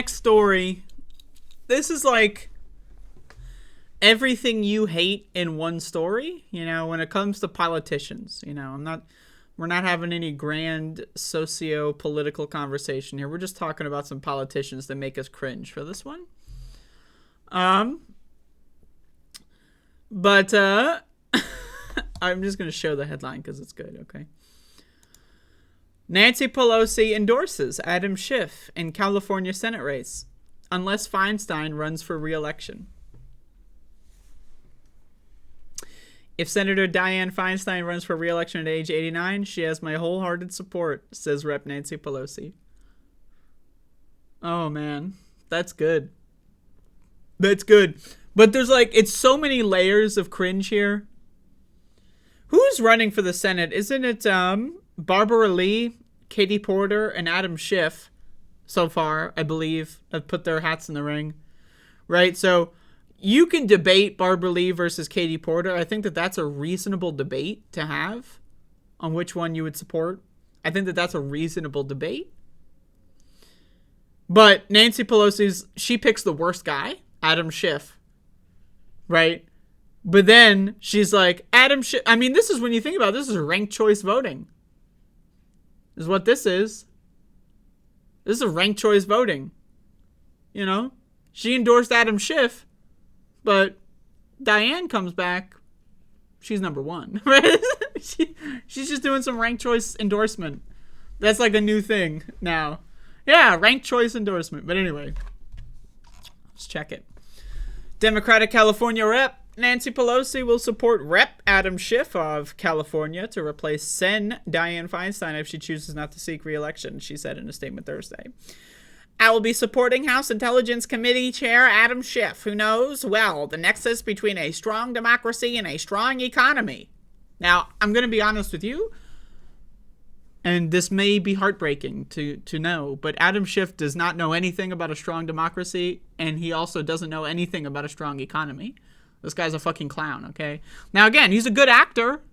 next story. This is like everything you hate in one story, you know, when it comes to politicians. You know, we're not having any grand socio-political conversation here. We're just talking about some politicians that make us cringe for this one. But I'm just going to show the headline because it's good, okay? Nancy Pelosi endorses Adam Schiff in California Senate race unless Feinstein runs for re-election. If Senator Dianne Feinstein runs for re-election at age 89, she has my wholehearted support, says Rep. Nancy Pelosi. Oh, man. That's good. That's good. But there's like, it's so many layers of cringe here. Who's running for the Senate? Isn't it Barbara Lee, Katie Porter, and Adam Schiff so far, I believe, have put their hats in the ring. Right? So you can debate Barbara Lee versus Katie Porter. I think that that's a reasonable debate to have on which one you would support. I think that that's a reasonable debate. But Nancy Pelosi's, she picks the worst guy, Adam Schiff. Right? But then she's like, Adam Schiff. I mean, this is when you think about it, this is ranked choice voting. This is what this is. This is ranked choice voting. You know? She endorsed Adam Schiff, but Dianne comes back. She's number one. Right? She's just doing some ranked choice endorsement. That's like a new thing now. Yeah, ranked choice endorsement. But anyway, let's check it. Democratic California Rep. Nancy Pelosi will support Rep. Adam Schiff of California to replace Sen. Dianne Feinstein if she chooses not to seek re-election, she said in a statement Thursday. I will be supporting House Intelligence Committee Chair Adam Schiff, who knows well the nexus between a strong democracy and a strong economy. Now, I'm going to be honest with you, and this may be heartbreaking to know, but Adam Schiff does not know anything about a strong democracy, and he also doesn't know anything about a strong economy. This guy's a fucking clown, okay? Now, again, he's a good actor,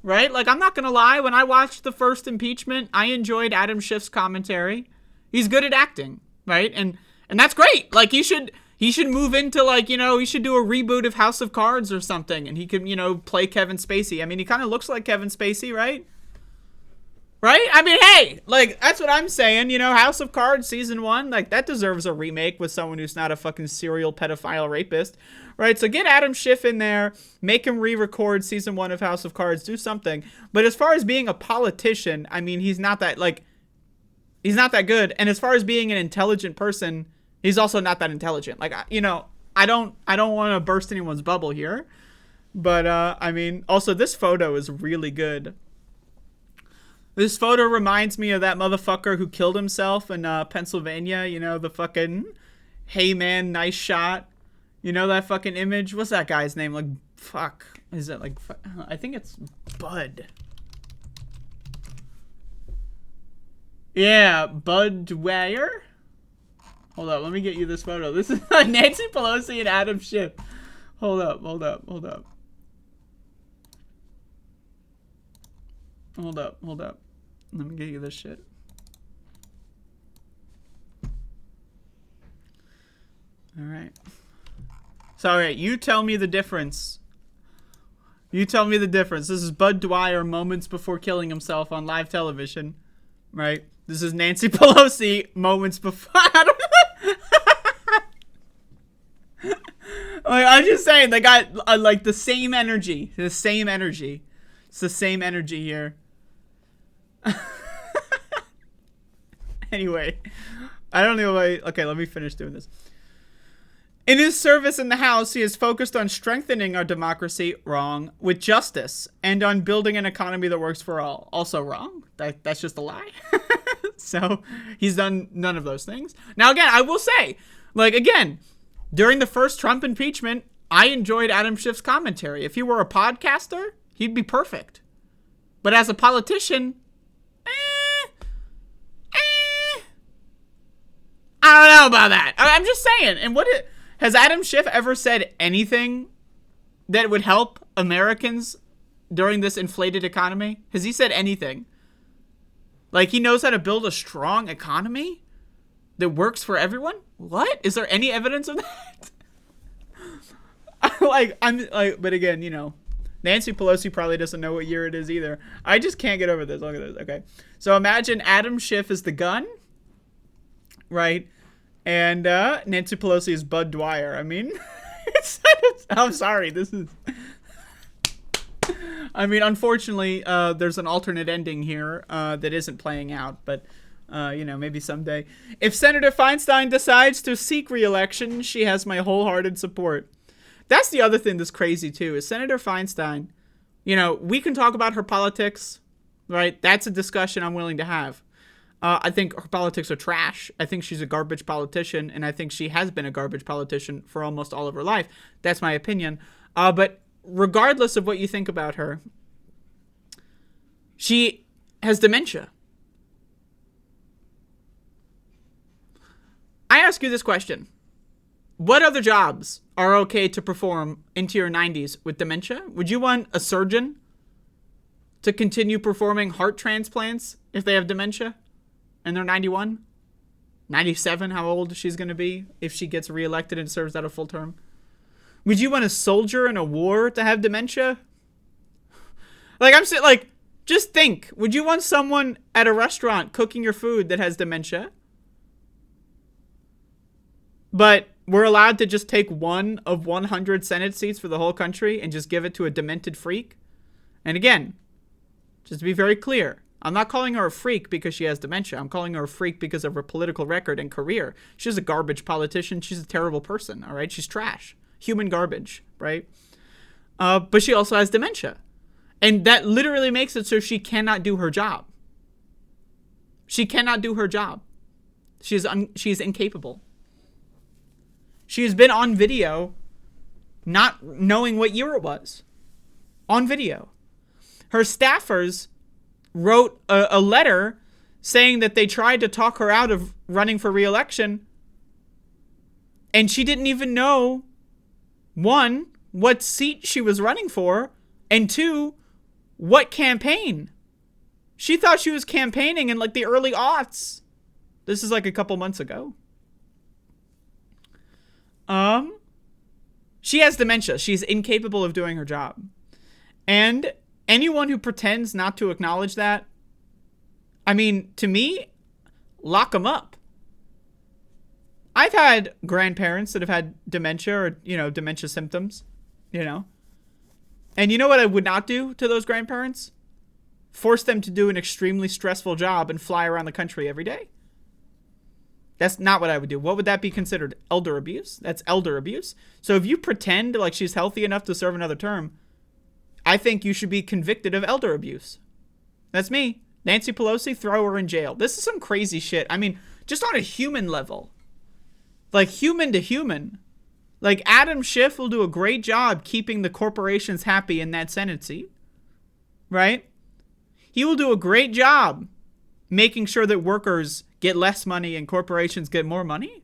right? Like, I'm not going to lie. When I watched the first impeachment, I enjoyed Adam Schiff's commentary. He's good at acting, right? And that's great. Like, he should move into, like, you know, he should do a reboot of House of Cards or something, and he could, you know, play Kevin Spacey. I mean, he kind of looks like Kevin Spacey, right? Right? I mean, hey, like, that's what I'm saying. You know, House of Cards season 1, like, that deserves a remake with someone who's not a fucking serial pedophile rapist, right? So get Adam Schiff in there, make him re-record season 1 of House of Cards, do something. But as far as being a politician, I mean, he's not that good. And as far as being an intelligent person, he's also not that intelligent. Like, you know, I don't want to burst anyone's bubble here. But, I mean, also this photo is really good. This photo reminds me of that motherfucker who killed himself in Pennsylvania. You know, the fucking, hey man, nice shot. You know that fucking image? What's that guy's name? Like, fuck. Is it like, I think it's Bud. Yeah, Bud Dwyer. Hold up, let me get you this photo. This is Nancy Pelosi and Adam Schiff. Hold up. Hold up. Let me get you this shit. All right. So, all right, you tell me the difference. This is Bud Dwyer moments before killing himself on live television, right? This is Nancy Pelosi moments before. Like, I'm just saying, they got like the same energy. It's the same energy here. Anyway, I don't know why. Okay, let me finish doing this. In his service in the House, he is focused on strengthening our democracy, wrong, with justice, and on building an economy that works for all. Also wrong. That's just a lie. So he's done none of those things. Now, again, I will say, like, again, during the first Trump impeachment, I enjoyed Adam Schiff's commentary. If he were a podcaster, he'd be perfect. But as a politician, I don't know about that. I'm just saying. And has Adam Schiff ever said anything that would help Americans during this inflated economy? Has he said anything? Like, he knows how to build a strong economy? that works for everyone? What? Is there any evidence of that? But again, Nancy Pelosi probably doesn't know what year it is either. I just can't get over this. Look at this. Okay. So imagine Adam Schiff is the gun, right? And Nancy Pelosi is Bud Dwyer. I mean, I'm sorry. Unfortunately, there's an alternate ending here that isn't playing out, but maybe someday. If Senator Feinstein decides to seek re-election, she has my wholehearted support. That's the other thing that's crazy, too, is Senator Feinstein, we can talk about her politics, right? That's a discussion I'm willing to have. I think her politics are trash. I think she's a garbage politician, and I think she has been a garbage politician for almost all of her life. That's my opinion. But regardless of what you think about her, she has dementia. I ask you this question. What other jobs are okay to perform into your 90s with dementia? Would you want a surgeon to continue performing heart transplants if they have dementia and they're 91? 97, how old she's going to be if she gets reelected and serves out a full term? Would you want a soldier in a war to have dementia? Just think. Would you want someone at a restaurant cooking your food that has dementia? But we're allowed to just take one of 100 Senate seats for the whole country and just give it to a demented freak? And again, just to be very clear, I'm not calling her a freak because she has dementia. I'm calling her a freak because of her political record and career. She's a garbage politician. She's a terrible person, all right? She's trash. Human garbage, right? But she also has dementia. And that literally makes it so she cannot do her job. She cannot do her job. She's incapable. She has been on video not knowing what year it was. On video. Her staffers wrote a letter saying that they tried to talk her out of running for re-election, and she didn't even know, one, what seat she was running for, and two, what campaign. She thought she was campaigning in the early aughts. This is a couple months ago. She has dementia. She's incapable of doing her job. And anyone who pretends not to acknowledge that, to me, lock them up. I've had grandparents that have had dementia or, dementia symptoms, And you know what I would not do to those grandparents? Force them to do an extremely stressful job and fly around the country every day. That's not what I would do. What would that be considered? Elder abuse? That's elder abuse. So if you pretend like she's healthy enough to serve another term, I think you should be convicted of elder abuse. That's me. Nancy Pelosi, throw her in jail. This is some crazy shit. Just on a human level. Human to human. Adam Schiff will do a great job keeping the corporations happy in that Senate seat. Right? He will do a great job making sure that workers get less money and corporations get more money.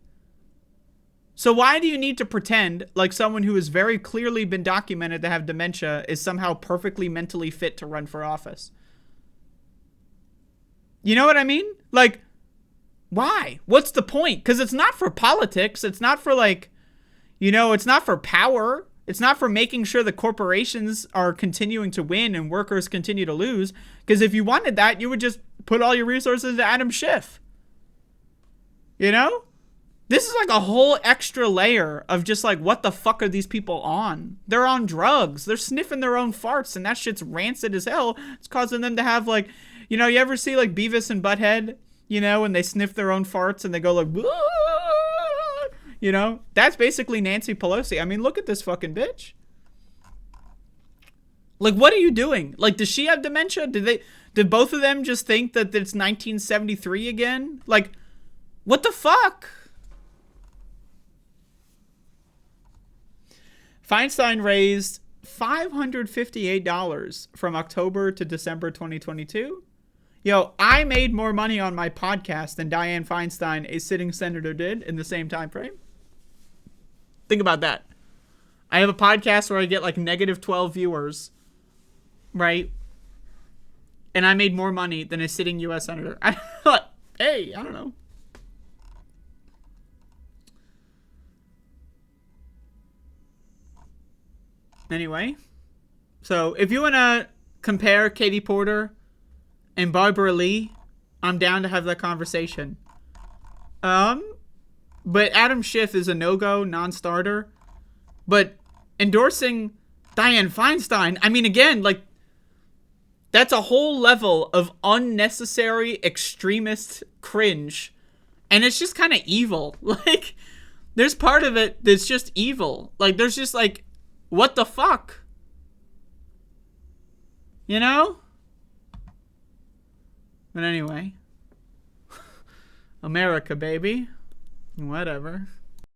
So why do you need to pretend like someone who has very clearly been documented to have dementia is somehow perfectly mentally fit to run for office? You know what I mean? Why? What's the point? Because it's not for politics. It's not for it's not for power. It's not for making sure the corporations are continuing to win and workers continue to lose. Because if you wanted that, you would just put all your resources into Adam Schiff. This is a whole extra layer of just what the fuck are these people on? They're on drugs. They're sniffing their own farts, and that shit's rancid as hell. It's causing them to have you ever see Beavis and Butthead, when they sniff their own farts and they go that's basically Nancy Pelosi. Look at this fucking bitch. What are you doing? Does she have dementia? Did both of them just think that it's 1973 again? What the fuck? Feinstein raised $558 from October to December 2022. Yo, I made more money on my podcast than Dianne Feinstein, a sitting senator, did in the same time frame. Think about that. I have a podcast where I get negative 12 viewers, right? And I made more money than a sitting U.S. senator. Hey, I don't know. Anyway, so if you want to compare Katie Porter and Barbara Lee, I'm down to have that conversation. But Adam Schiff is a no-go, non-starter. But endorsing Dianne Feinstein, I mean, again, like, that's a whole level of unnecessary extremist cringe. And it's just kind of evil. Like, there's part of it that's just evil. Like, there's just like, what the fuck? You know? But anyway. America, baby. Whatever.